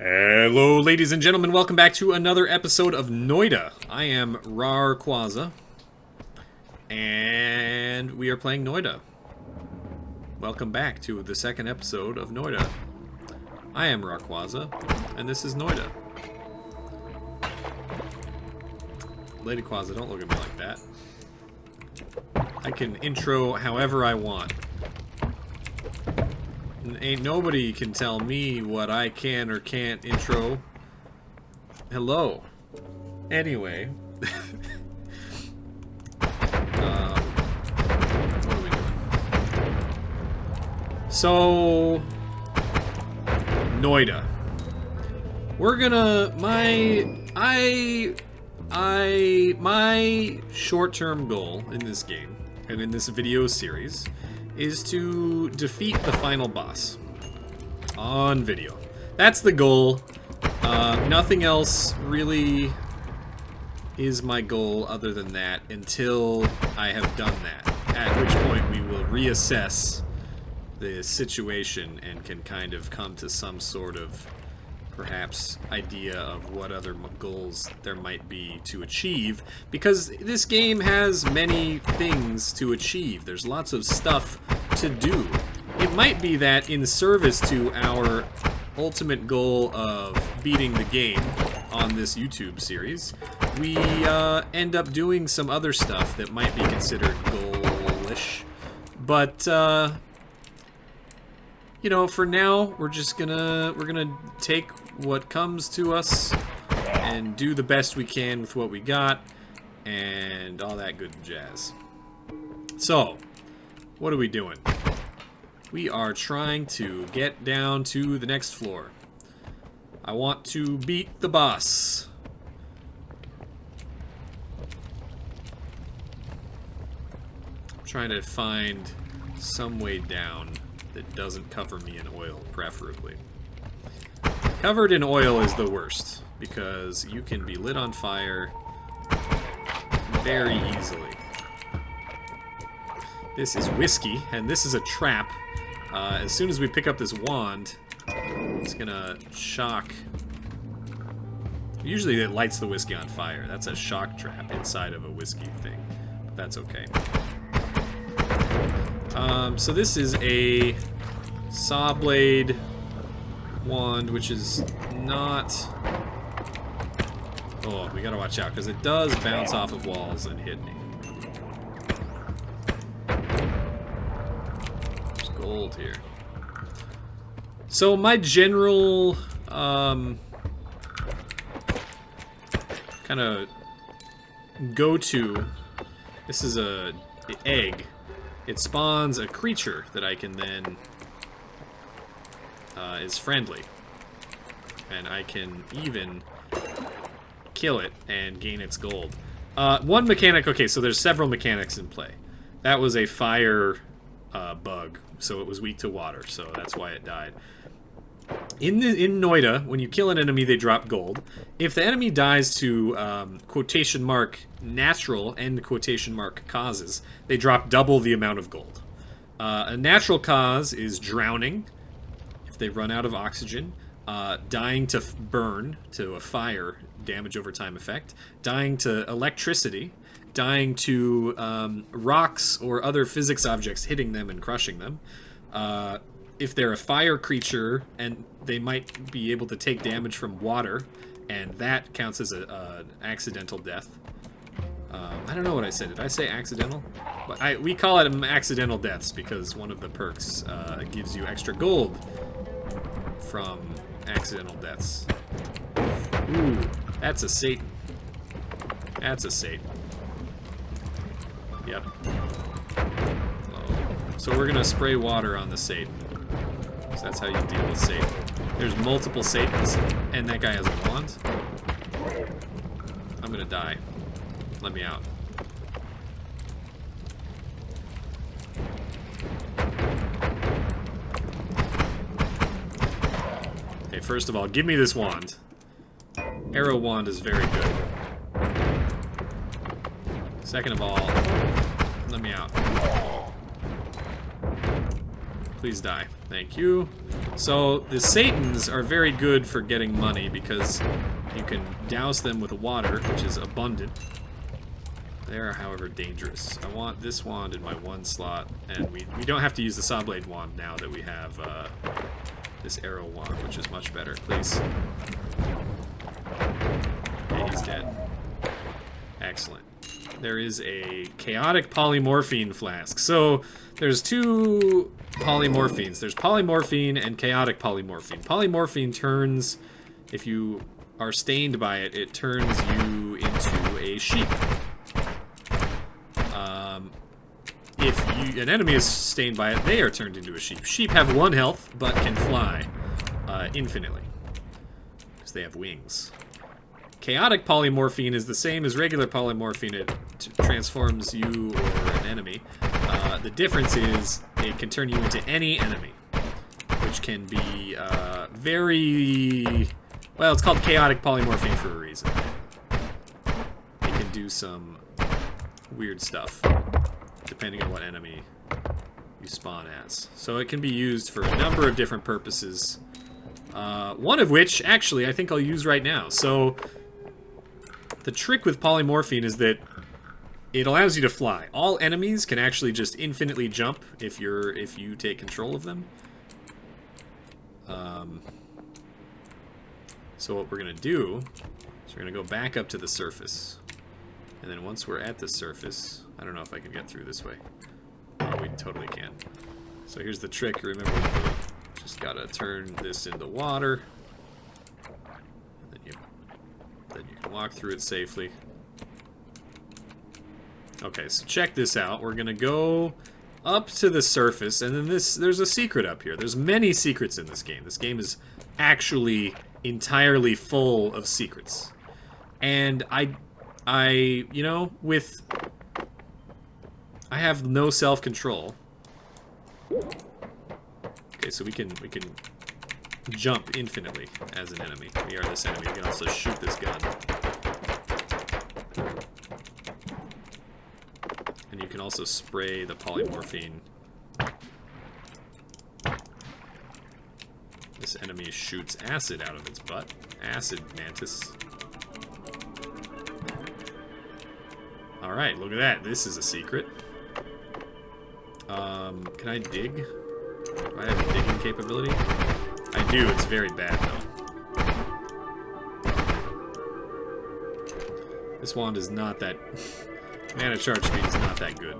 Hello, ladies and gentlemen. Welcome back to another episode of Noita. I am Rawrquaza, and we are playing Noita. Welcome back to the second episode of Noita. I am Rawrquaza, and this is Noita. Lady Quaza, don't look at me like that. I can intro however I want. Ain't nobody can tell me what I can or can't intro. Hello. Anyway. What are we doing? So, Noita. We're gonna... My short-term goal in this game, and in this video series, is to defeat the final boss on video. That's the goal. Nothing else really is my goal other than that until I have done that, at which point we will reassess the situation and can kind of come to some sort of perhaps idea of what other goals there might be to achieve, because this game has many things to achieve. There's lots of stuff to do. It might be that in service to our ultimate goal of beating the game on this YouTube series, we end up doing some other stuff that might be considered goal-ish. But you know, for now, we're gonna take what comes to us and do the best we can with what we got and all that good jazz. So, what are we doing? We are trying to get down to the next floor. I want to beat the boss. I'm trying to find some way down that doesn't cover me in oil, preferably. Covered in oil is the worst, because you can be lit on fire very easily. This is whiskey, and this is a trap. As soon as we pick up this wand, it's gonna shock... Usually it lights the whiskey on fire. That's a shock trap inside of a whiskey thing, but that's okay. So this is a saw blade wand, which is not... Oh, we gotta watch out, because it does bounce off of walls and hit me. There's gold here. So my general, kind of go-to, this is a egg. It spawns a creature that I can then, is friendly. And I can even kill it and gain its gold. One mechanic, okay, so there's several mechanics in play. That was a fire bug, so it was weak to water, so that's why it died. In Noita, when you kill an enemy, they drop gold. If the enemy dies to quotation mark natural end quotation mark causes, they drop double the amount of gold. A natural cause is drowning if they run out of oxygen, dying to burn to a fire damage over time effect, dying to electricity, dying to rocks or other physics objects hitting them and crushing them. If they're a fire creature, and they might be able to take damage from water, and that counts as an accidental death. I don't know what I said. Did I say accidental? But we call it accidental deaths because one of the perks gives you extra gold from accidental deaths. Ooh, that's a Satan. That's a Satan. Yep. So we're gonna spray water on the Satan. So that's how you deal with Satan. There's multiple Satans, and that guy has a wand. I'm gonna die. Let me out. Okay, first of all, give me this wand. Arrow wand is very good. Second of all, let me out. Please die. Thank you. So the Satans are very good for getting money because you can douse them with water, which is abundant. They are, however, dangerous. I want this wand in my one slot, and we don't have to use the saw blade wand now that we have this arrow wand, which is much better. Please. Okay, he's dead. Excellent. There is a chaotic polymorphine flask. So there's two polymorphines. There's polymorphine and chaotic polymorphine. Polymorphine turns, if you are stained by it, it turns you into a sheep. If an enemy is stained by it, they are turned into a sheep. Sheep have 1 health, but can fly infinitely, because they have wings. Chaotic polymorphine is the same as regular polymorphine. It transforms you or an enemy. The difference is it can turn you into any enemy, which can be very... Well, it's called chaotic polymorphine for a reason. It can do some weird stuff, depending on what enemy you spawn as. So it can be used for a number of different purposes. One of which, actually, I think I'll use right now. So the trick with polymorphine is that it allows you to fly. All enemies can actually just infinitely jump if you take control of them. So what we're gonna do is we're gonna go back up to the surface, and then once we're at the surface, I don't know if I can get through this way. Oh, we totally can. So here's the trick. Remember, just gotta turn this into water. Then you can walk through it safely. Okay, so check this out. We're gonna go up to the surface, and then there's a secret up here. There's many secrets in this game. This game is actually entirely full of secrets. And I you know, I have no self-control. Okay, so we can jump infinitely as an enemy. We are this enemy. We can also shoot this gun. And you can also spray the polymorphine. This enemy shoots acid out of its butt. Acid mantis. Alright, look at that. This is a secret. Can I dig? Do I have a digging capability? I do. It's very bad, though. This wand is not that... Mana charge speed is not that good.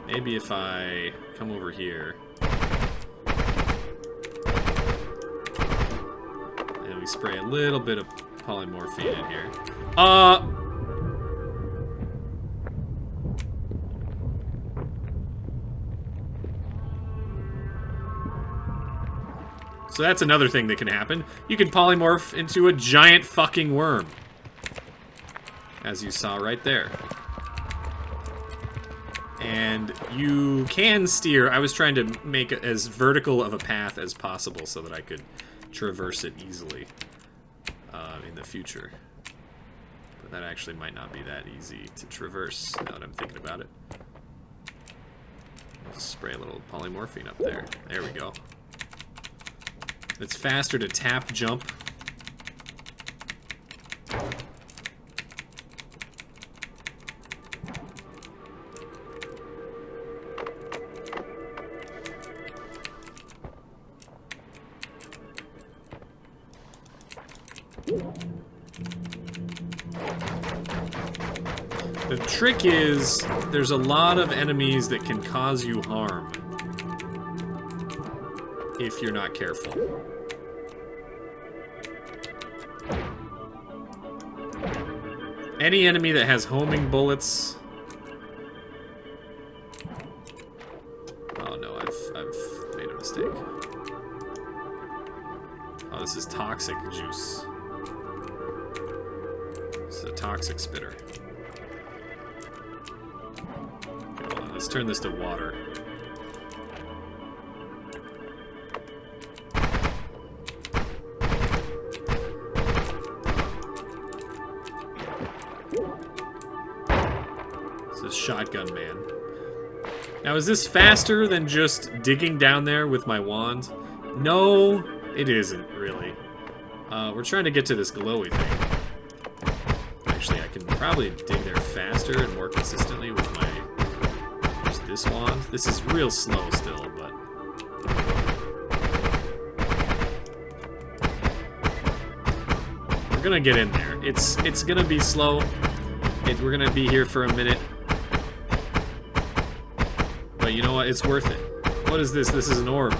Maybe if I come over here... and we spray a little bit of polymorphine in here. So that's another thing that can happen. You can polymorph into a giant fucking worm. As you saw right there. And you can steer. I was trying to make it as vertical of a path as possible so that I could traverse it easily in the future. But that actually might not be that easy to traverse now that I'm thinking about it. I'll just spray a little polymorphine up there. There we go. It's faster to tap jump. The trick is, there's a lot of enemies that can cause you harm if you're not careful. Any enemy that has homing bullets... Oh no, I've made a mistake. Oh, this is toxic juice. This is a toxic spitter. Okay, hold on, let's turn this to water. This is Shotgun Man. Now, is this faster than just digging down there with my wand? No, it isn't, really. We're trying to get to this glowy thing. Actually, I can probably dig there faster and more consistently with my... just this wand. This is real slow still, but... we're gonna get in there. It's gonna be slow. We're gonna be here for a minute. But you know what? It's worth it. What is this? This is an orb.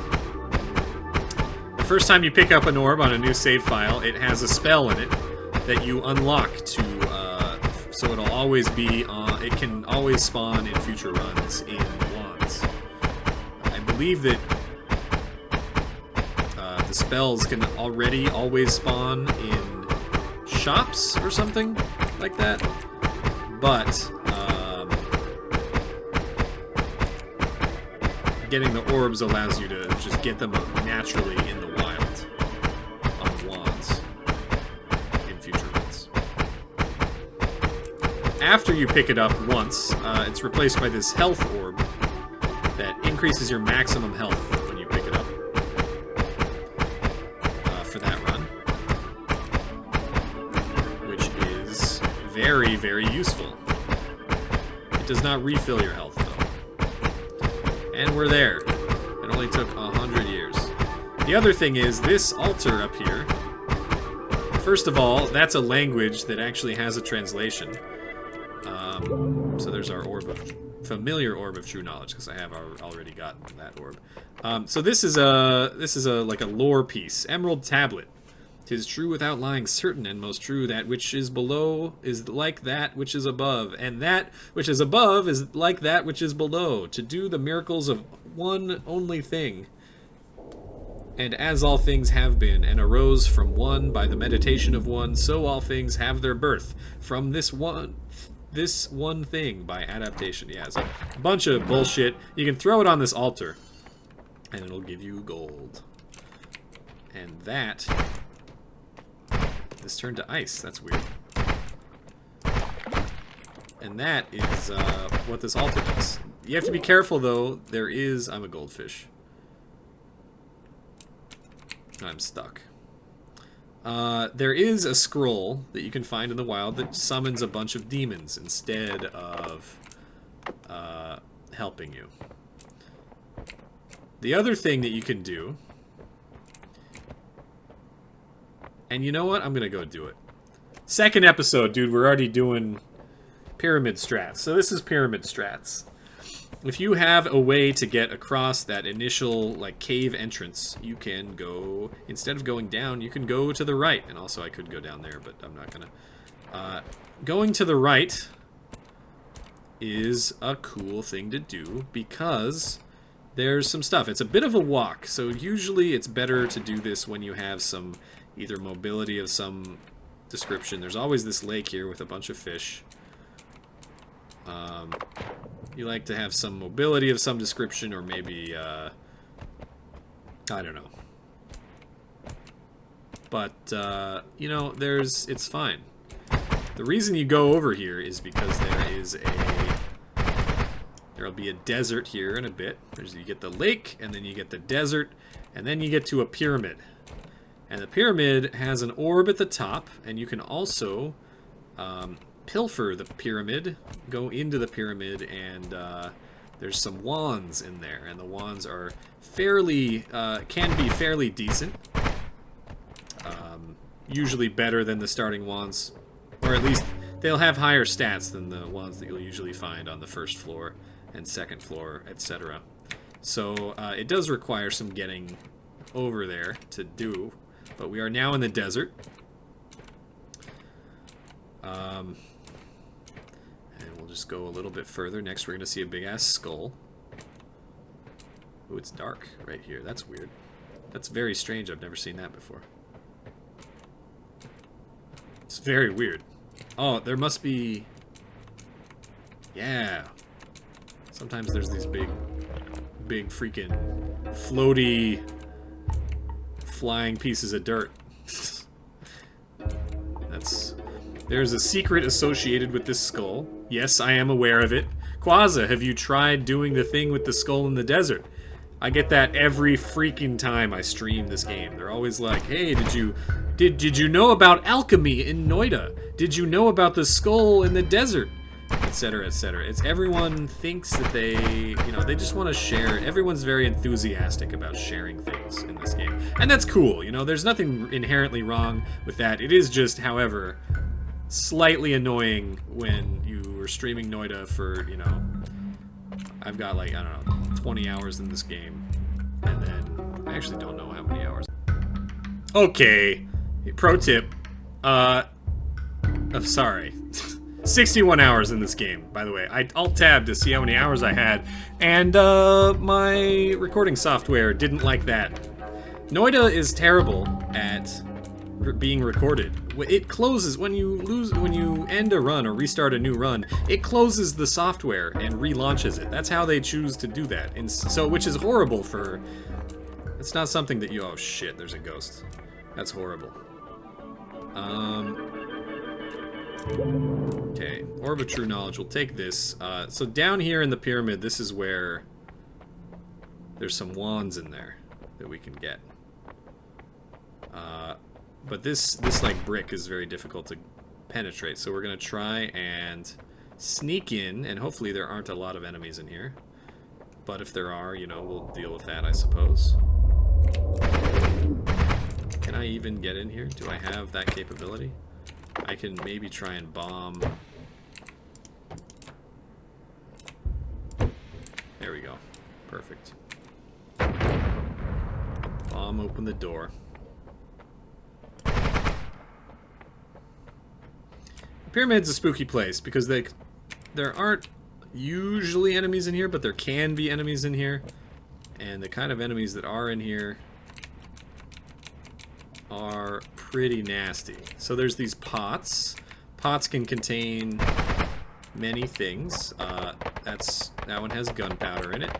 The first time you pick up an orb on a new save file, it has a spell in it that you unlock to, so it'll always be, it can always spawn in future runs in wands. I believe that the spells can already always spawn in shops or something like that, but getting the orbs allows you to just get them naturally in the wild on wands in future runs. After you pick it up once, it's replaced by this health orb that increases your maximum health when you pick it up for that run, which is very, very useful. It does not refill your health, though. And we're there. It only took 100 years. The other thing is, this altar up here, first of all, that's a language that actually has a translation. So there's our familiar orb of true knowledge, because I have already got that orb. So this is like a lore piece. Emerald tablet. 'Tis true without lying certain, and most true that which is below is like that which is above, and that which is above is like that which is below, to do the miracles of one only thing. And as all things have been, and arose from one by the meditation of one, so all things have their birth from this one thing by adaptation. Yeah, it's a bunch of bullshit. You can throw it on this altar, and it'll give you gold. And that... this turned to ice. That's weird. And that is what this altar does. You have to be careful, though. There is... I'm a goldfish. I'm stuck. There is a scroll that you can find in the wild that summons a bunch of demons instead of helping you. The other thing that you can do... and you know what? I'm going to go do it. Second episode, dude. We're already doing pyramid strats. So this is pyramid strats. If you have a way to get across that initial like cave entrance, you can go, instead of going down, you can go to the right. And also I could go down there, but I'm not going to. Going to the right is a cool thing to do because there's some stuff. It's a bit of a walk. So usually it's better to do this when you have some... either mobility of some description. There's always this lake here with a bunch of fish. You like to have some mobility of some description, or maybe, I don't know. But, you know, it's fine. The reason you go over here is because there'll be a desert here in a bit. You get the lake, and then you get the desert, and then you get to a pyramid. And the pyramid has an orb at the top, and you can also pilfer the pyramid, go into the pyramid, and there's some wands in there. And the wands are fairly, can be fairly decent. Usually better than the starting wands, or at least they'll have higher stats than the wands that you'll usually find on the first floor and second floor, etc. So it does require some getting over there to do. But we are now in the desert. And we'll just go a little bit further. Next we're going to see a big-ass skull. Ooh, it's dark right here. That's weird. That's very strange. I've never seen that before. It's very weird. Oh, there must be... yeah. Sometimes there's these big freaking floaty... flying pieces of dirt. There's a secret associated with this skull. Yes, I am aware of it. Quaza, have you tried doing the thing with the skull in the desert? I get that every freaking time I stream this game. They're always like, hey, did you know about alchemy in Noita? Did you know about the skull in the desert? Etc, etc. It's everyone thinks that they just want to share. Everyone's very enthusiastic about sharing things in this game. And that's cool, there's nothing inherently wrong with that. It is just, however, slightly annoying when you are streaming Noita for, I've got like, I don't know, 20 hours in this game, and then I actually don't know how many hours. Okay, pro tip, I'm sorry, 61 hours in this game, by the way. I alt-tabbed to see how many hours I had, and my recording software didn't like that. Noita is terrible at being recorded. It closes when you end a run or restart a new run. It closes the software and relaunches it. That's how they choose to do that. And so, which is horrible for. It's not something that you. Oh shit! There's a ghost. That's horrible. Okay, Orb of True Knowledge. We'll take this. So down here in the pyramid, this is where there's some wands in there that we can get. But this like brick is very difficult to penetrate, so we're gonna try and sneak in, and hopefully there aren't a lot of enemies in here. But if there are, we'll deal with that, I suppose. Can I even get in here? Do I have that capability? I can maybe try and bomb. There we go. Perfect. Bomb open the door. The pyramid's a spooky place because there aren't usually enemies in here, but there can be enemies in here. And the kind of enemies that are in here are pretty nasty. So there's these pots. Pots can contain many things. That one has gunpowder in it.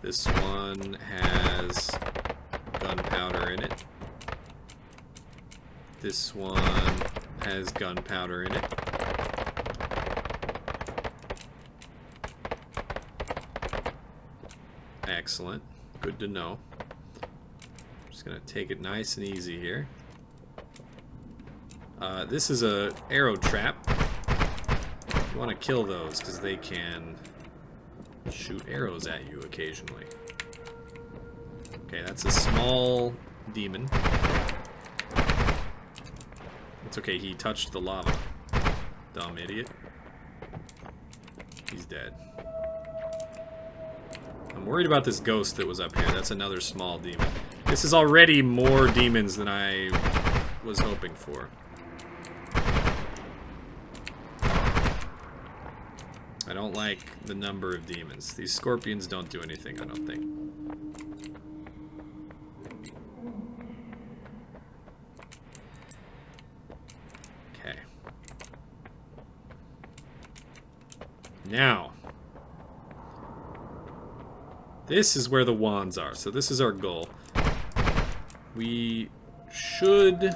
This one has gunpowder in it. This one has gunpowder in it. Excellent. Good to know. Just gonna take it nice and easy here. This is a arrow trap. You want to kill those because they can shoot arrows at you occasionally. Okay, that's a small demon. It's okay, he touched the lava. Dumb idiot. He's dead. I'm worried about this ghost that was up here. That's another small demon. This is already more demons than I was hoping for. I don't like the number of demons. These scorpions don't do anything, I don't think. Okay. Now, this is where the wands are, so this is our goal. We should...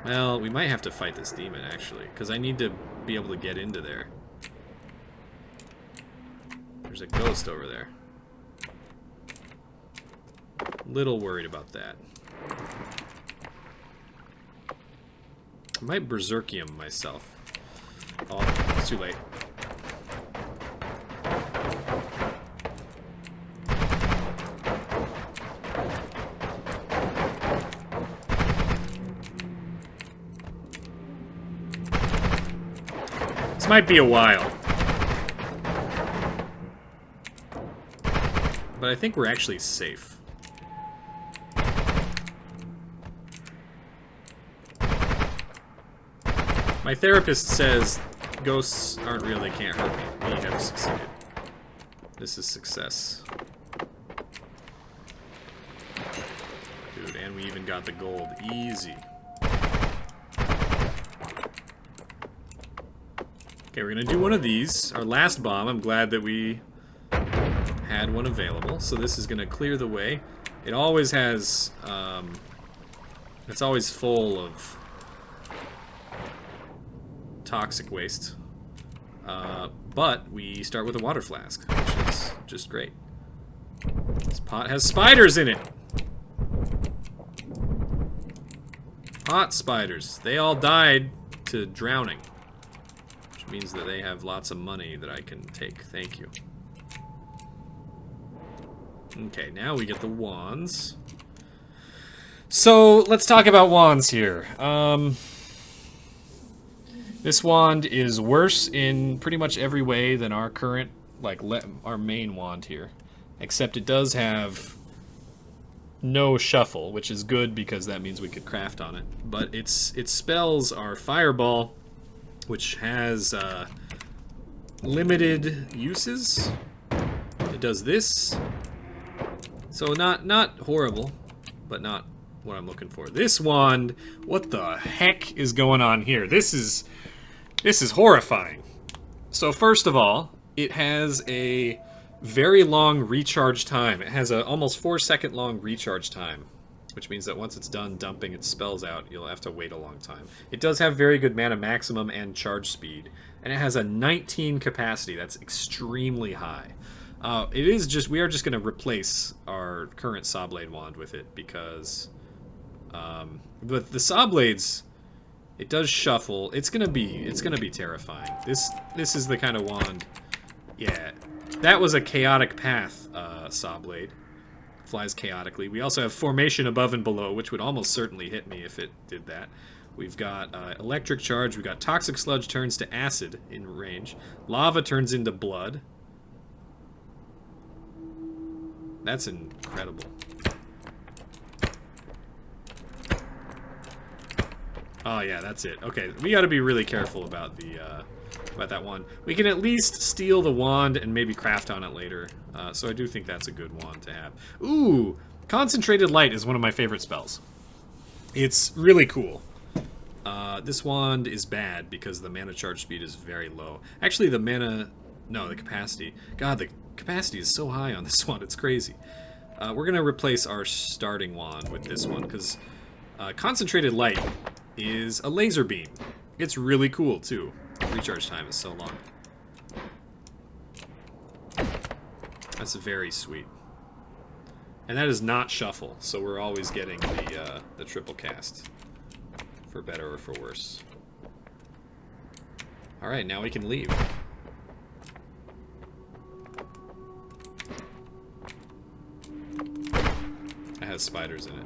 Well, we might have to fight this demon, actually, because I need to be able to get into there. There's a ghost over there. Little worried about that. I might Berserkium myself. Oh, it's too late. This might be a while. But I think we're actually safe. My therapist says ghosts aren't real, they can't hurt me. We have succeeded. This is success. Dude, and we even got the gold. Easy. Okay, we're gonna do one of these. Our last bomb, I'm glad that we had one available, so this is going to clear the way. It always has, it's always full of toxic waste. but we start with a water flask, which is just great. This pot has spiders in it! Pot spiders. They all died to drowning, which means that they have lots of money that I can take. Thank you. Okay, now we get the wands. So, let's talk about wands here. This wand is worse in pretty much every way than our current, like, our main wand here. Except it does have no shuffle, which is good because that means we could craft on it. But its spells are Fireball, which has limited uses. It does this. So not horrible, but not what I'm looking for. This wand, what the heck is going on here? This is horrifying. So first of all, it has a very long recharge time. It has a almost 4-second long recharge time, which means that once it's done dumping its spells out, you'll have to wait a long time. It does have very good mana maximum and charge speed, and it has a 19 capacity. That's extremely high. We are just going to replace our current Sawblade wand with it because, but the Sawblades, it does shuffle. It's gonna be terrifying. This is the kind of wand. Yeah, that was a chaotic path. Sawblade flies chaotically. We also have formation above and below, which would almost certainly hit me if it did that. We've got electric charge. We've got toxic sludge turns to acid in range. Lava turns into blood. That's incredible. Oh yeah, that's it. Okay, we got to be really careful about that one. We can at least steal the wand and maybe craft on it later. So I do think that's a good wand to have. Ooh, Concentrated Light is one of my favorite spells. It's really cool. This wand is bad because the mana charge speed is very low. Actually, the capacity. God, the capacity is so high on this one. It's crazy. We're going to replace our starting wand with this one because Concentrated Light is a laser beam. It's really cool, too. Recharge time is so long. That's very sweet. And that is not shuffle, so we're always getting the triple cast. For better or for worse. Alright, now we can leave. It has spiders in it.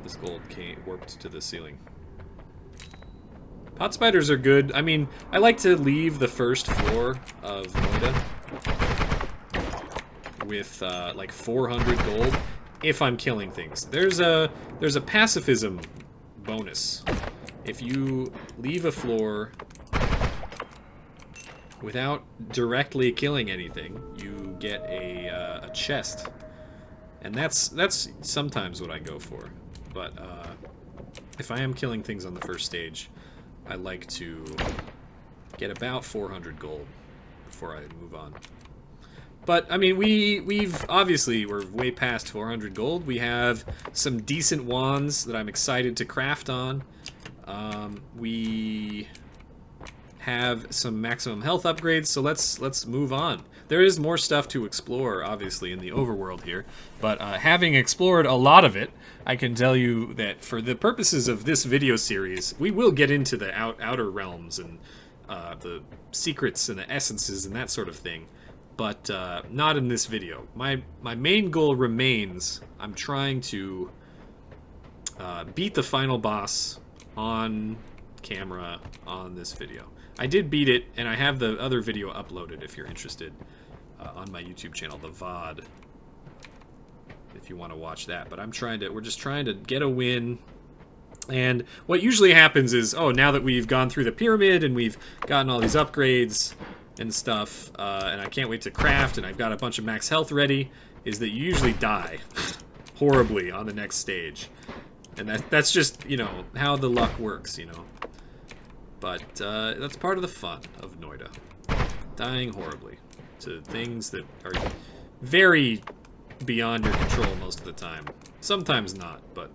This gold warped to the ceiling. Pot spiders are good. I mean, I like to leave the first floor of Noita with like 400 gold if I'm killing things. There's a pacifism bonus. If you leave a floor without directly killing anything, you get a chest, and that's sometimes what I go for. But if I am killing things on the first stage, I like to get about 400 gold before I move on. But, I mean, we're way past 400 gold. We have some decent wands that I'm excited to craft on. We have some maximum health upgrades, so let's move on. There is more stuff to explore, obviously, in the overworld here, but having explored a lot of it, I can tell you that for the purposes of this video series, we will get into the outer realms and the secrets and the essences and that sort of thing, but not in this video. My main goal remains, I'm trying to beat the final boss on camera on this video. I did beat it, and I have the other video uploaded if you're interested on my YouTube channel, the VOD, if you want to watch that. But we're just trying to get a win. And what usually happens is, oh, now that we've gone through the pyramid and we've gotten all these upgrades and stuff, and I can't wait to craft, and I've got a bunch of max health ready, is that you usually die horribly on the next stage. And that's just, you know, how the luck works, you know. But that's part of the fun of Noita. Dying horribly to things that are very beyond your control most of the time. Sometimes not, but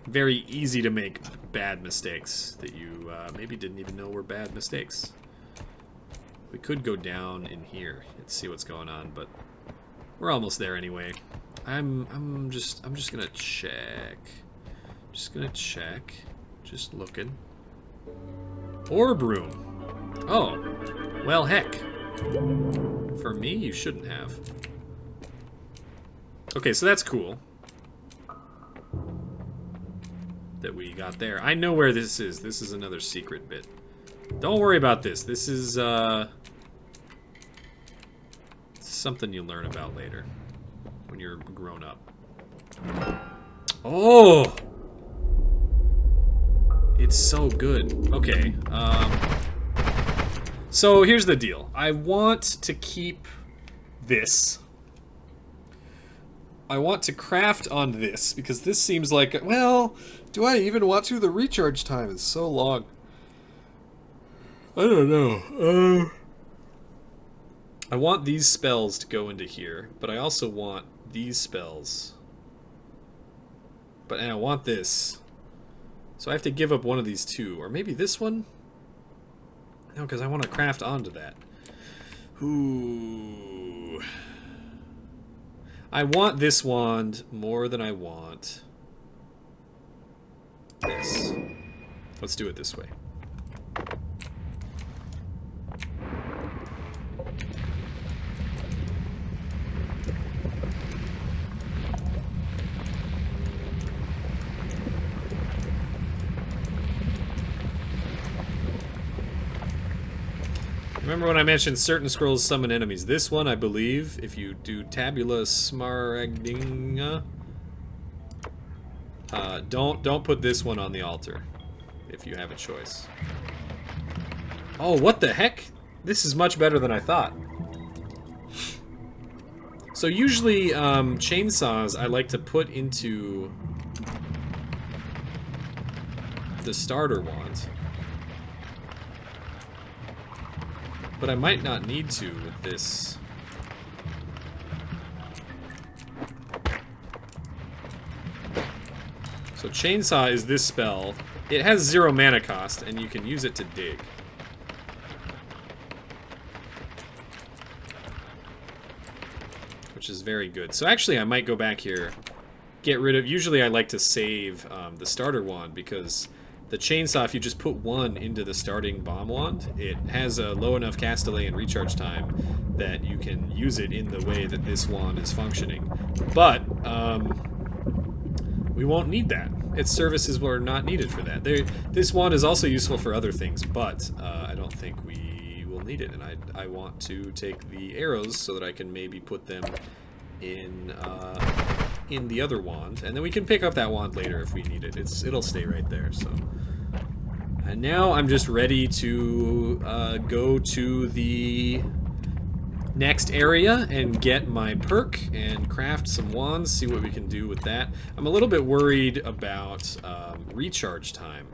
very easy to make bad mistakes that you maybe didn't even know were bad mistakes. We could go down in here and see what's going on, but we're almost there anyway. I'm just gonna check. Just gonna check. Just looking. Orb room. Oh, well, heck. For me, you shouldn't have. Okay, so that's cool. That we got there. I know where this is. This is another secret bit. Don't worry about this. This is, something you learn about later. When you're grown up. Oh! It's so good. Okay, so here's the deal. I want to keep this. I want to craft on this, because this seems like, well, do I even want to? The recharge time is so long. I don't know. I want these spells to go into here, but I also want these spells. But and I want this. So I have to give up one of these two. Or maybe this one? No, because I want to craft onto that. Ooh. I want this wand more than I want this. Let's do it this way. Remember when I mentioned certain scrolls summon enemies? This one, I believe, if you do Tabula Smaragdinga, don't put this one on the altar, if you have a choice. Oh, what the heck? This is much better than I thought. So usually, chainsaws I like to put into the starter wand. But I might not need to with this. So chainsaw is this spell. It has 0 mana cost, and you can use it to dig. Which is very good. So actually I might go back here, get rid of... Usually I like to save the starter wand, because the chainsaw, if you just put one into the starting bomb wand, it has a low enough cast delay and recharge time that you can use it in the way that this wand is functioning. But, we won't need that. Its services were not needed for that. This wand is also useful for other things, but I don't think we will need it. And I want to take the arrows so that I can maybe put them in the other wand, and then we can pick up that wand later if we need it. It'll stay right there. So, and now I'm just ready to go to the next area and get my perk and craft some wands, see what we can do with that. I'm a little bit worried about recharge time.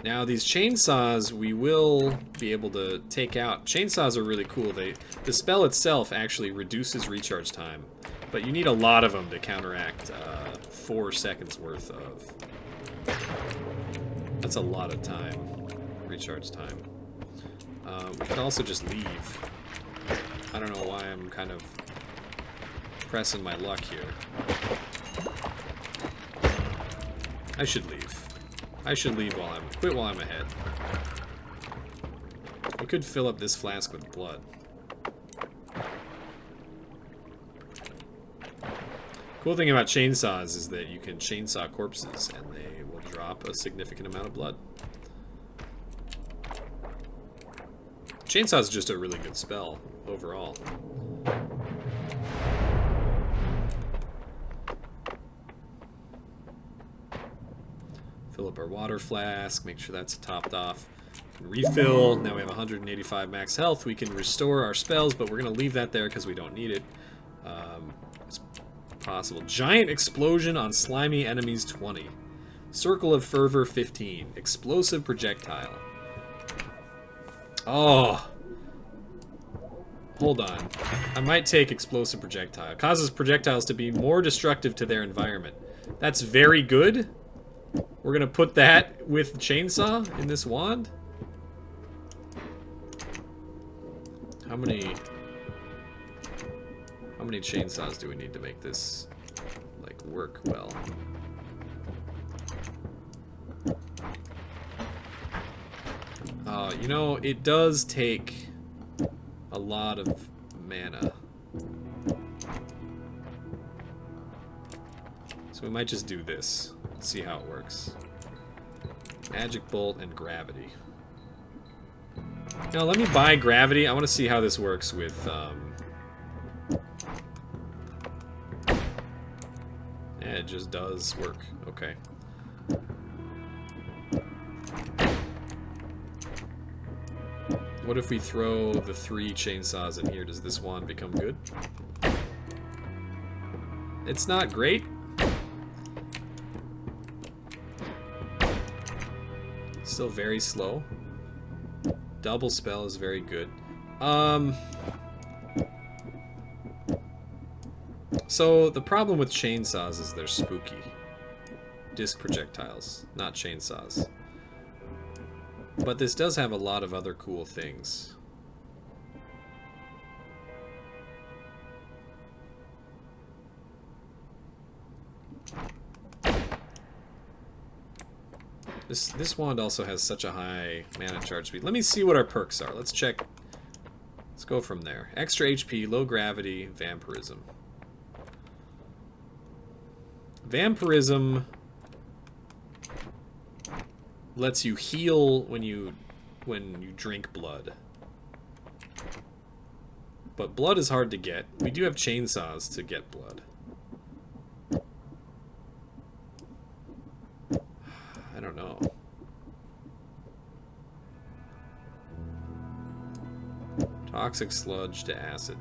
Now these chainsaws we will be able to take out. Chainsaws are really cool. The spell itself actually reduces recharge time, but you need a lot of them to counteract 4 seconds worth of... That's a lot of time. Recharge time. We could also just leave. I don't know why I'm kind of pressing my luck here. I should leave. I should leave while quit while I'm ahead. We could fill up this flask with blood. Cool thing about chainsaws is that you can chainsaw corpses and they will drop a significant amount of blood. Chainsaw is just a really good spell overall. Fill up our water flask, make sure that's topped off. Refill. Now we have 185 max health. We can restore our spells, but we're going to leave that there because we don't need it. It's possible. Giant explosion on slimy enemies 20. Circle of Fervor 15. Explosive projectile. Oh. Hold on. I might take explosive projectile. Causes projectiles to be more destructive to their environment. That's very good. We're gonna put that with chainsaw in this wand. How many chainsaws do we need to make this, like, work well? You know, it does take a lot of mana. So we might just do this. See how it works. Magic Bolt and Gravity. Now let me buy Gravity. I want to see how this works with... Yeah, it just does work. Okay. What if we throw the 3 chainsaws in here? Does this one become good? It's not great. Still very slow. Double spell is very good. So the problem with chainsaws is they're spooky. Disc projectiles, not chainsaws. But this does have a lot of other cool things. This wand also has such a high mana charge speed. Let me see what our perks are. Let's check. Let's go from there. Extra HP, low gravity, vampirism. Vampirism lets you heal when you drink blood. But blood is hard to get. We do have chainsaws to get blood. I don't know. Toxic sludge to acid.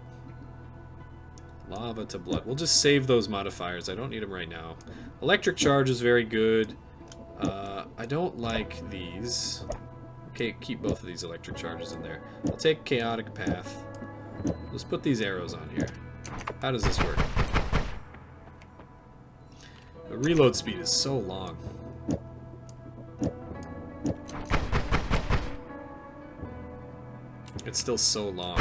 Lava to blood. We'll just save those modifiers. I don't need them right now. Electric charge is very good. I don't like these. Okay, keep both of these electric charges in there. I'll take chaotic path. Let's put these arrows on here. How does this work? The reload speed is so long. It's still so long.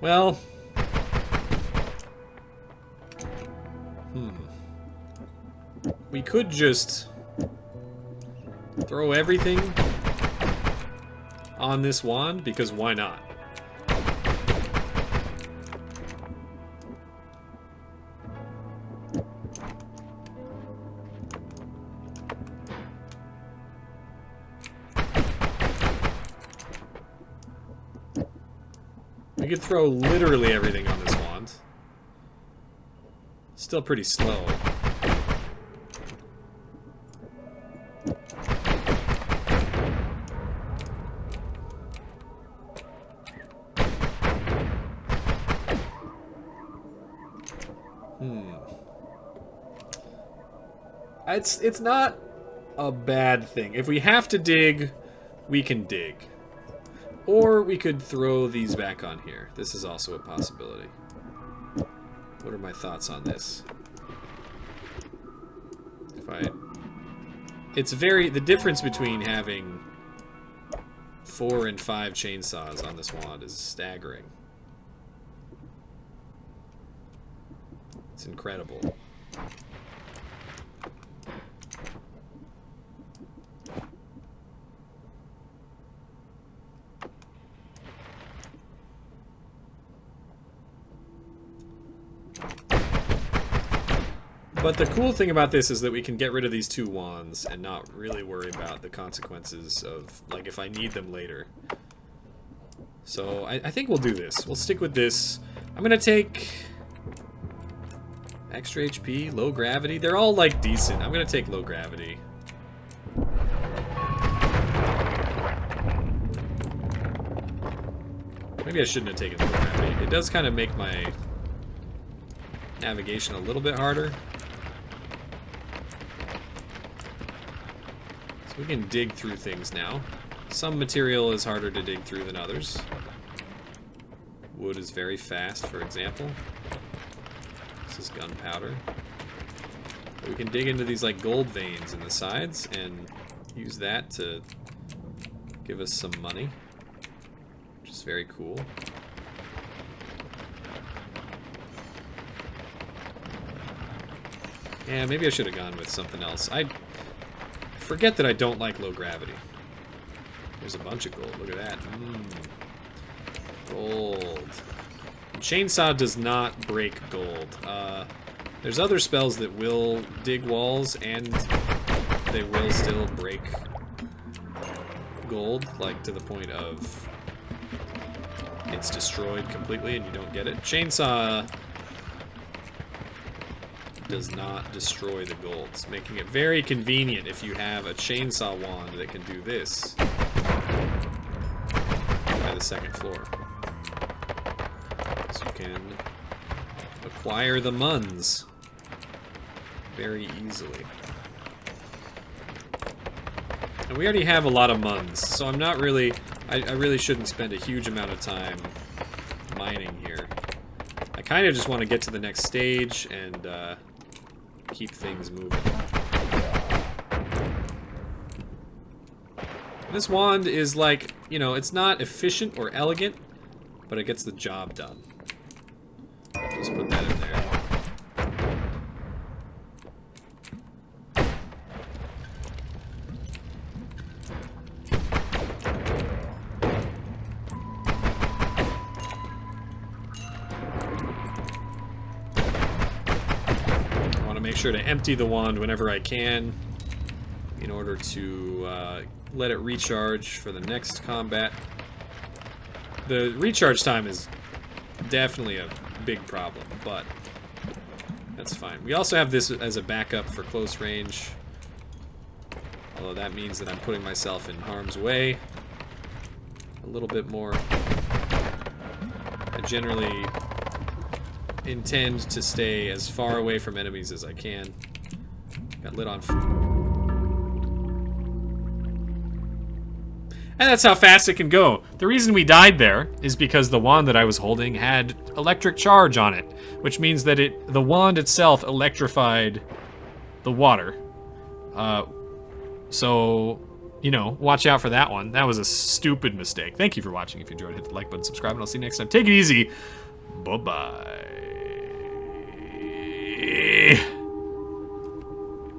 Well, we could just throw everything on this wand, because why not? We could throw literally everything on this wand. Still pretty slow. It's not a bad thing. If we have to dig, we can dig. Or we could throw these back on here. This is also a possibility. What are my thoughts on this? The difference between having 4 and 5 chainsaws on this wand is staggering. It's incredible. But the cool thing about this is that we can get rid of these 2 wands and not really worry about the consequences of, like, if I need them later. So I think we'll do this. We'll stick with this. I'm gonna take extra HP, low gravity. They're all, like, decent. I'm gonna take low gravity. Maybe I shouldn't have taken low gravity. It does kind of make my navigation a little bit harder. We can dig through things now. Some material is harder to dig through than others. Wood is very fast, for example. is gunpowder. We can dig into these like gold veins in the sides and use that to give us some money, which is very cool. Yeah, maybe I should have gone with something else. I forget that I don't like low gravity. There's a bunch of gold. Look at that. Gold. Chainsaw does not break gold. There's other spells that will dig walls and they will still break gold, like to the point of it's destroyed completely and you don't get it. Chainsaw does not destroy the golds, making it very convenient if you have a chainsaw wand that can do this by the second floor. So you can acquire the muns very easily. And we already have a lot of muns, so I'm not really... I really shouldn't spend a huge amount of time mining here. I kind of just want to get to the next stage and keep things moving. This wand is like, you know, it's not efficient or elegant, but it gets the job done. Just put that in there. Make sure to empty the wand whenever I can in order to let it recharge for the next combat. The recharge time is definitely a big problem, but that's fine. We also have this as a backup for close range, although that means that I'm putting myself in harm's way a little bit more. I generally intend to stay as far away from enemies as I can. Got lit on. And that's how fast it can go. The reason we died there is because the wand that I was holding had electric charge on it, which means that the wand itself electrified the water. So, you know, watch out for that one. That was a stupid mistake. Thank you for watching. If you enjoyed, hit the like button, subscribe, and I'll see you next time. Take it easy. Bye-bye.